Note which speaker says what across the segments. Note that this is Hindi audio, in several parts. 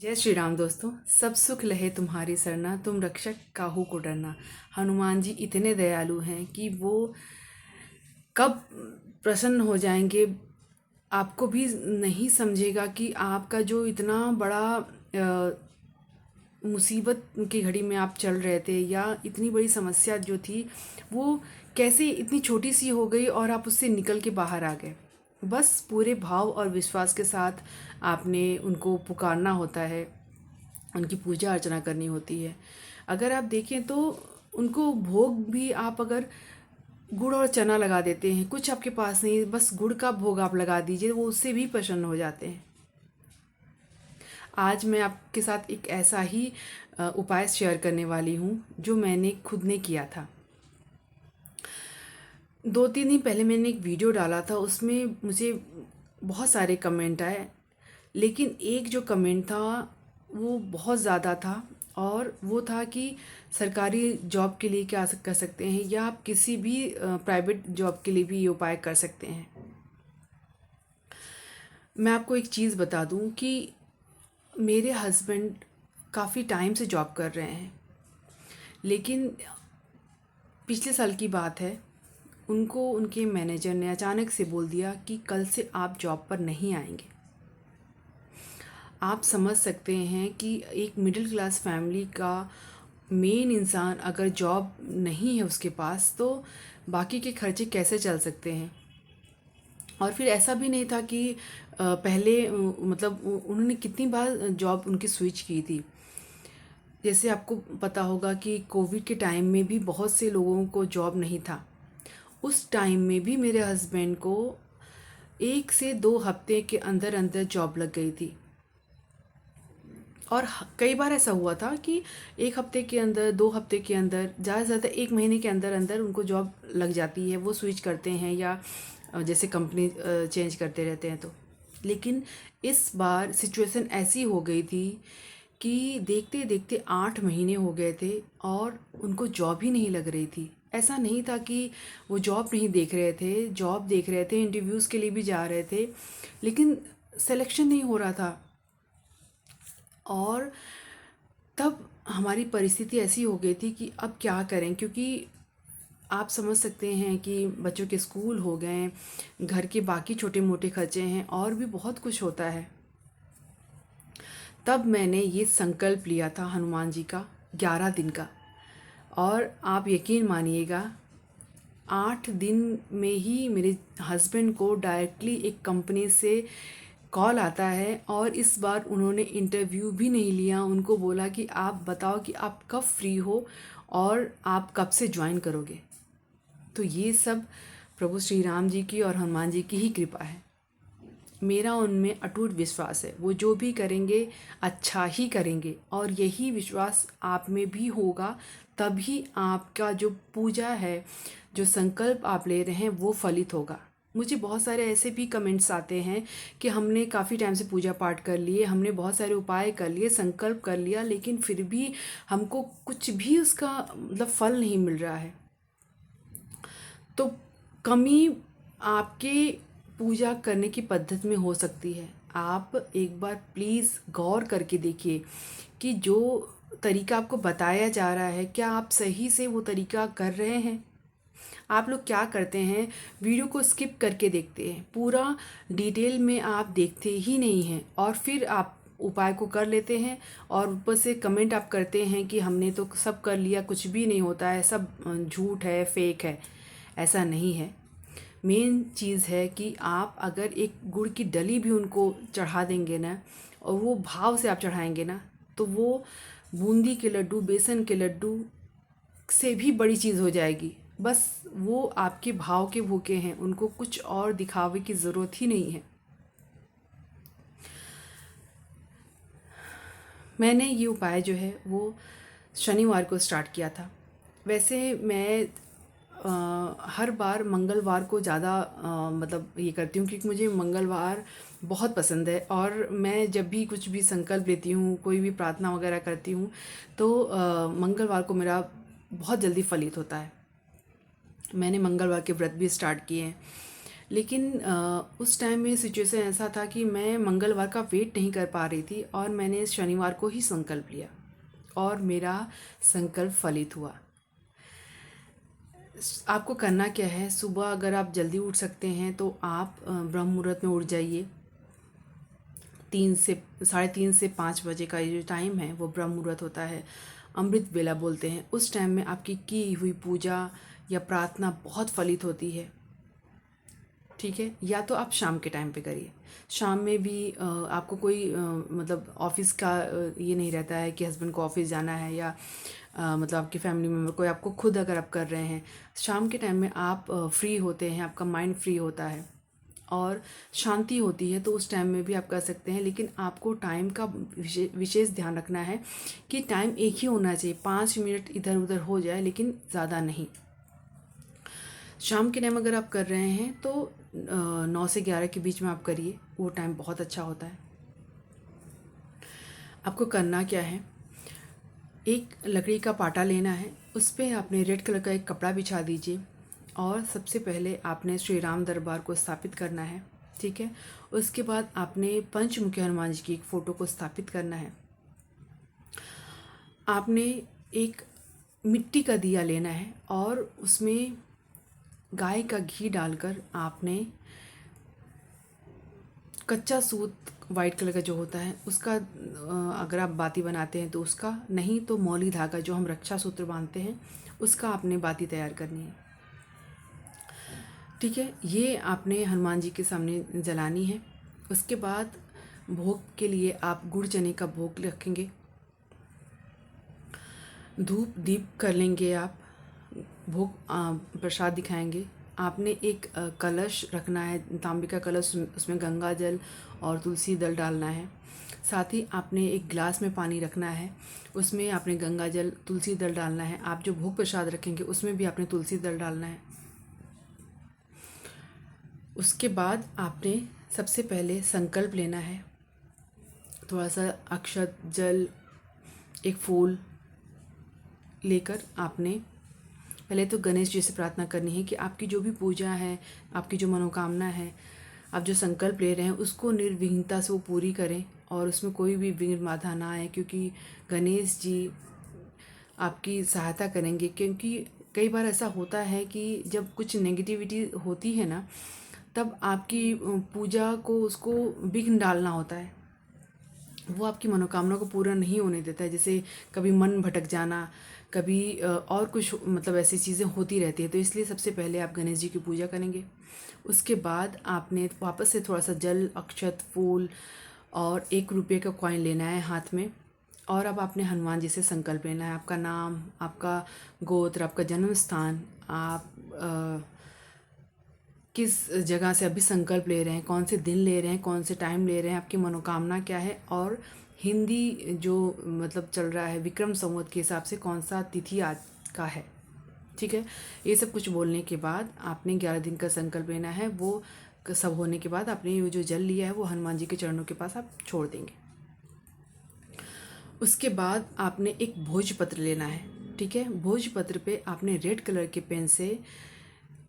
Speaker 1: जय श्री राम दोस्तों। सब सुख लहे तुम्हारी सरना, तुम रक्षक काहू को डरना। हनुमान जी इतने दयालु हैं कि वो कब प्रसन्न हो जाएंगे आपको भी नहीं समझेगा कि आपका जो इतना बड़ा मुसीबत की घड़ी में आप चल रहे थे या इतनी बड़ी समस्या जो थी वो कैसे इतनी छोटी सी हो गई और आप उससे निकल के बाहर आ गए। बस पूरे भाव और विश्वास के साथ आपने उनको पुकारना होता है, उनकी पूजा अर्चना करनी होती है। अगर आप देखें तो उनको भोग भी आप अगर गुड़ और चना लगा देते हैं, कुछ आपके पास नहीं, बस गुड़ का भोग आप लगा दीजिए, वो उससे भी प्रसन्न हो जाते हैं। आज मैं आपके साथ एक ऐसा ही उपाय शेयर करने वाली हूँ जो मैंने खुद ने किया था। 2-3 दिन पहले मैंने एक वीडियो डाला था, उसमें मुझे बहुत सारे कमेंट आए, लेकिन एक जो कमेंट था वो बहुत ज़्यादा था और वो था कि सरकारी जॉब के लिए क्या कर सकते हैं या आप किसी भी प्राइवेट जॉब के लिए भी ये उपाय कर सकते हैं। मैं आपको एक चीज़ बता दूं कि मेरे हस्बैंड काफ़ी टाइम से जॉब कर रहे हैं, लेकिन पिछले साल की बात है, उनको उनके मैनेजर ने अचानक से बोल दिया कि कल से आप जॉब पर नहीं आएंगे। आप समझ सकते हैं कि एक मिडिल क्लास फैमिली का मेन इंसान अगर जॉब नहीं है उसके पास तो बाकी के खर्चे कैसे चल सकते हैं। और फिर ऐसा भी नहीं था कि पहले मतलब उन्होंने कितनी बार जॉब उनकी स्विच की थी। जैसे आपको पता होगा कि कोविड के टाइम में भी बहुत से लोगों को जॉब नहीं था। उस टाइम में भी मेरे हस्बैंड को 1 से 2 हफ्ते के अंदर अंदर जॉब लग गई थी। और कई बार ऐसा हुआ था कि 1 हफ्ते के अंदर, 2 हफ्ते के अंदर, ज़्यादा से ज़्यादा 1 महीने के अंदर अंदर उनको जॉब लग जाती है। वो स्विच करते हैं या जैसे कंपनी चेंज करते रहते हैं तो। लेकिन इस बार सिचुएशन ऐसी हो गई थी कि देखते देखते 8 महीने हो गए थे और उनको जॉब ही नहीं लग रही थी। ऐसा नहीं था कि वो जॉब नहीं देख रहे थे, जॉब देख रहे थे, इंटरव्यूज़ के लिए भी जा रहे थे, लेकिन सिलेक्शन नहीं हो रहा था। और तब हमारी परिस्थिति ऐसी हो गई थी कि अब क्या करें, क्योंकि आप समझ सकते हैं कि बच्चों के स्कूल हो गए, घर के बाकी छोटे मोटे खर्चे हैं और भी बहुत कुछ होता है। तब मैंने ये संकल्प लिया था हनुमान जी का 11 दिन का, और आप यकीन मानिएगा 8 दिन में ही मेरे हस्बैंड को डायरेक्टली एक कंपनी से कॉल आता है और इस बार उन्होंने इंटरव्यू भी नहीं लिया। उनको बोला कि आप बताओ कि आप कब फ्री हो और आप कब से ज्वाइन करोगे। तो ये सब प्रभु श्री राम जी की और हनुमान जी की ही कृपा है। मेरा उनमें अटूट विश्वास है, वो जो भी करेंगे अच्छा ही करेंगे, और यही विश्वास आप में भी होगा, तभी आपका जो पूजा है, जो संकल्प आप ले रहे हैं वो फलित होगा। मुझे बहुत सारे ऐसे भी कमेंट्स आते हैं कि हमने काफ़ी टाइम से पूजा पाठ कर लिए, हमने बहुत सारे उपाय कर लिए, संकल्प कर लिया, लेकिन फिर भी हमको कुछ भी उसका मतलब फल नहीं मिल रहा है। तो कमी आपके पूजा करने की पद्धति में हो सकती है। आप एक बार प्लीज़ गौर करके देखिए कि जो तरीका आपको बताया जा रहा है, क्या आप सही से वो तरीका कर रहे हैं। आप लोग क्या करते हैं, वीडियो को स्किप करके देखते हैं, पूरा डिटेल में आप देखते ही नहीं हैं और फिर आप उपाय को कर लेते हैं और ऊपर से कमेंट आप करते हैं कि हमने तो सब कर लिया, कुछ भी नहीं होता है, सब झूठ है, फेक है। ऐसा नहीं है। मेन चीज़ है कि आप अगर एक गुड़ की डली भी उनको चढ़ा देंगे ना, और वो भाव से आप चढ़ाएंगे ना, तो वो बूंदी के लड्डू, बेसन के लड्डू से भी बड़ी चीज़ हो जाएगी। बस वो आपके भाव के भूखे हैं, उनको कुछ और दिखावे की ज़रूरत ही नहीं है। मैंने ये उपाय जो है वो शनिवार को स्टार्ट किया था। वैसे मैं हर बार मंगलवार को ज़्यादा मतलब ये करती हूँ, क्योंकि मुझे मंगलवार बहुत पसंद है और मैं जब भी कुछ भी संकल्प लेती हूँ, कोई भी प्रार्थना वगैरह करती हूँ, तो मंगलवार को मेरा बहुत जल्दी फलित होता है। मैंने मंगलवार के व्रत भी स्टार्ट किए हैं। लेकिन उस टाइम में सिचुएशन ऐसा था कि मैं मंगलवार का वेट नहीं कर पा रही थी और मैंने शनिवार को ही संकल्प लिया और मेरा संकल्प फलित हुआ। आपको करना क्या है, सुबह अगर आप जल्दी उठ सकते हैं तो आप ब्रह्म मुहूर्त में उठ जाइए। 3 से 5:30 का ये जो टाइम है वो ब्रह्म मुहूर्त होता है, अमृत वेला बोलते हैं। उस टाइम में आपकी की हुई पूजा या प्रार्थना बहुत फलित होती है। ठीक है, या तो आप शाम के टाइम पे करिए। शाम में भी आपको कोई मतलब ऑफिस का ये नहीं रहता है कि हस्बैंड को ऑफिस जाना है या मतलब आपके फैमिली मेम्बर कोई, आपको खुद अगर आप कर रहे हैं शाम के टाइम में आप फ्री होते हैं, आपका माइंड फ्री होता है और शांति होती है, तो उस टाइम में भी आप कर सकते हैं। लेकिन आपको टाइम का विशेष ध्यान रखना है कि टाइम एक ही होना चाहिए, 5 मिनट इधर उधर हो जाए लेकिन ज़्यादा नहीं। शाम के टाइम अगर आप कर रहे हैं तो 9 से 11 के बीच में आप करिए, वो टाइम बहुत अच्छा होता है। आपको करना क्या है, एक लकड़ी का पाटा लेना है, उस पर आपने रेड कलर का एक कपड़ा बिछा दीजिए और सबसे पहले आपने श्री राम दरबार को स्थापित करना है। ठीक है, उसके बाद आपने पंचमुखी हनुमान जी की एक फ़ोटो को स्थापित करना है। आपने एक मिट्टी का दिया लेना है और उसमें गाय का घी डालकर आपने कच्चा सूत वाइट कलर का जो होता है उसका अगर आप बाती बनाते हैं तो उसका, नहीं तो मौली धागा जो हम रक्षा सूत्र बांधते हैं उसका आपने बाती तैयार करनी है। ठीक है, ये आपने हनुमान जी के सामने जलानी है। उसके बाद भोग के लिए आप गुड़ चने का भोग रखेंगे, धूप दीप कर लेंगे, आप भोग प्रसाद दिखाएंगे। आपने एक कलश रखना है, तांबे का कलश, उसमें गंगा जल और तुलसी दल डालना है। साथ ही आपने एक गिलास में पानी रखना है, उसमें आपने गंगा जल तुलसी दल डालना है। आप जो भोग प्रसाद रखेंगे उसमें भी आपने तुलसी दल डालना है। उसके बाद आपने सबसे पहले संकल्प लेना है, थोड़ा सा अक्षत जल एक फूल लेकर आपने पहले तो गणेश जी से प्रार्थना करनी है कि आपकी जो भी पूजा है, आपकी जो मनोकामना है, आप जो संकल्प ले रहे हैं उसको निर्विघ्नता से वो पूरी करें और उसमें कोई भी विघ्न बाधा ना आए, क्योंकि गणेश जी आपकी सहायता करेंगे। क्योंकि कई बार ऐसा होता है कि जब कुछ नेगेटिविटी होती है ना, तब आपकी पूजा को उसको विघ्न डालना होता है, वो आपकी मनोकामना को पूरा नहीं होने देता है। जैसे कभी मन भटक जाना, कभी और कुछ मतलब ऐसी चीज़ें होती रहती है। तो इसलिए सबसे पहले आप गणेश जी की पूजा करेंगे। उसके बाद आपने वापस से थोड़ा सा जल, अक्षत, फूल और 1 रुपये का कॉइन लेना है हाथ में और अब आपने हनुमान जी से संकल्प लेना है। आपका नाम, आपका गोत्र, आपका जन्म स्थान, आप किस जगह से अभी संकल्प ले रहे हैं, कौन से दिन ले रहे हैं, कौन से टाइम ले रहे हैं, आपकी मनोकामना क्या है और हिंदी जो मतलब चल रहा है विक्रम संवत के हिसाब से कौन सा तिथि आज का है। ठीक है, ये सब कुछ बोलने के बाद आपने 11 दिन का संकल्प लेना है। वो सब होने के बाद आपने ये जो जल लिया है वो हनुमान जी के चरणों के पास आप छोड़ देंगे। उसके बाद आपने एक भोजपत्र लेना है। ठीक है, भोजपत्र पे आपने रेड कलर के पेन से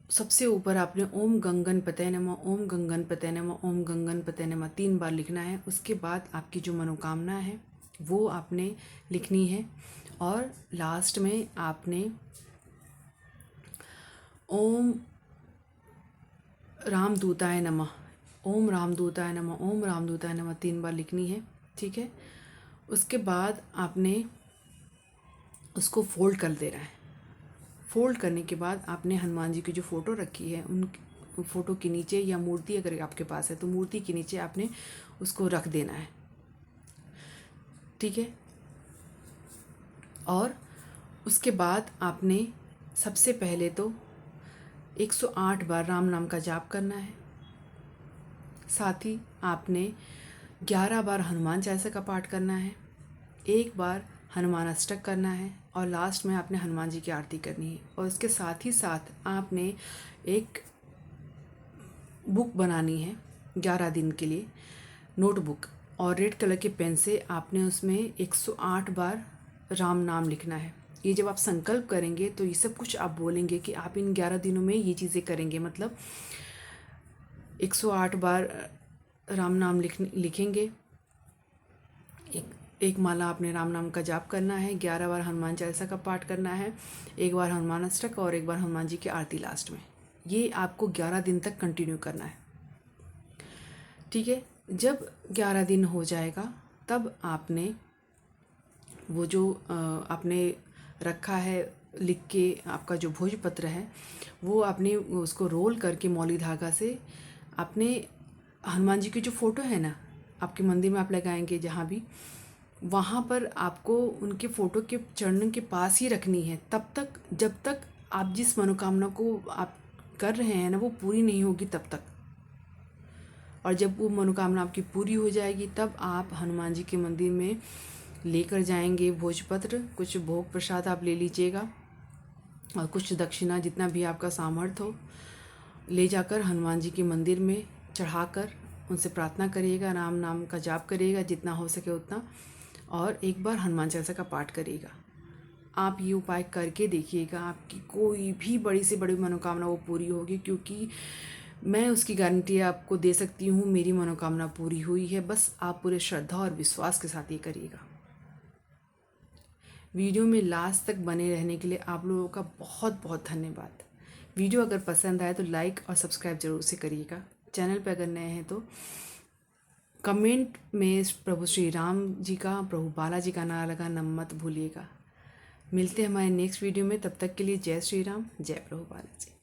Speaker 1: सबसे ऊपर आपने ओम गंगणपतये नमः, ओम गंगणपतये नमः, ओम गंगणपतये नमः 3 बार लिखना है। उसके बाद आपकी जो मनोकामना है वो आपने लिखनी है और लास्ट में आपने ओम रामदूताय नमः, ओम रामदूताय नमः, ओम रामदूताय नमः 3 बार लिखनी है। ठीक है, उसके बाद आपने उसको फोल्ड कर देना है। फोल्ड करने के बाद आपने हनुमान जी की जो फ़ोटो रखी है उन फ़ोटो के नीचे, या मूर्ति अगर आपके पास है तो मूर्ति के नीचे आपने उसको रख देना है। ठीक है, और उसके बाद आपने सबसे पहले तो 108 बार राम नाम का जाप करना है। साथ ही आपने 11 बार हनुमान चालीसा का पाठ करना है, 1 बार हनुमान अष्टक करना है और लास्ट में आपने हनुमान जी की आरती करनी है। और इसके साथ ही साथ आपने एक बुक बनानी है 11 दिन के लिए, नोटबुक, और रेड कलर के पेन से आपने उसमें 108 बार राम नाम लिखना है। ये जब आप संकल्प करेंगे तो ये सब कुछ आप बोलेंगे कि आप इन 11 दिनों में ये चीज़ें करेंगे। मतलब 108 बार राम नाम लिखेंगे। एक माला आपने राम नाम का जाप करना है, 11 बार हनुमान चालीसा का पाठ करना है, एक बार हनुमान अष्टक और एक बार हनुमान जी की आरती लास्ट में। ये आपको 11 दिन तक कंटिन्यू करना है, ठीक है। जब 11 दिन हो जाएगा तब आपने वो जो आपने रखा है लिख के, आपका जो भोजपत्र है वो आपने उसको रोल करके मौली धागा से अपने हनुमान जी की जो फ़ोटो है ना, आपके मंदिर में आप लगाएंगे जहाँ भी, वहाँ पर आपको उनके फ़ोटो के चरणों के पास ही रखनी है तब तक, जब तक आप जिस मनोकामना को आप कर रहे हैं ना वो पूरी नहीं होगी तब तक। और जब वो मनोकामना आपकी पूरी हो जाएगी तब आप हनुमान जी के मंदिर में लेकर जाएंगे भोजपत्र। कुछ भोग प्रसाद आप ले लीजिएगा और कुछ दक्षिणा, जितना भी आपका सामर्थ्य हो, ले जाकर हनुमान जी के मंदिर में चढ़ाकर उनसे प्रार्थना करिएगा, राम नाम का जाप करिएगा जितना हो सके उतना, और एक बार हनुमान चालीसा का पाठ करिएगा। आप ये उपाय करके देखिएगा, आपकी कोई भी बड़ी से बड़ी मनोकामना वो पूरी होगी, क्योंकि मैं उसकी गारंटी आपको दे सकती हूँ, मेरी मनोकामना पूरी हुई है। बस आप पूरे श्रद्धा और विश्वास के साथ ये करिएगा। वीडियो में लास्ट तक बने रहने के लिए आप लोगों का बहुत बहुत धन्यवाद। वीडियो अगर पसंद आए तो लाइक और सब्सक्राइब जरूर से करिएगा। चैनल पर अगर नए हैं तो कमेंट में प्रभु श्री राम जी का, प्रभु बालाजी का नारा लगाना मत भूलिएगा। मिलते हैं हमारे नेक्स्ट वीडियो में, तब तक के लिए जय श्री राम, जय प्रभु बालाजी।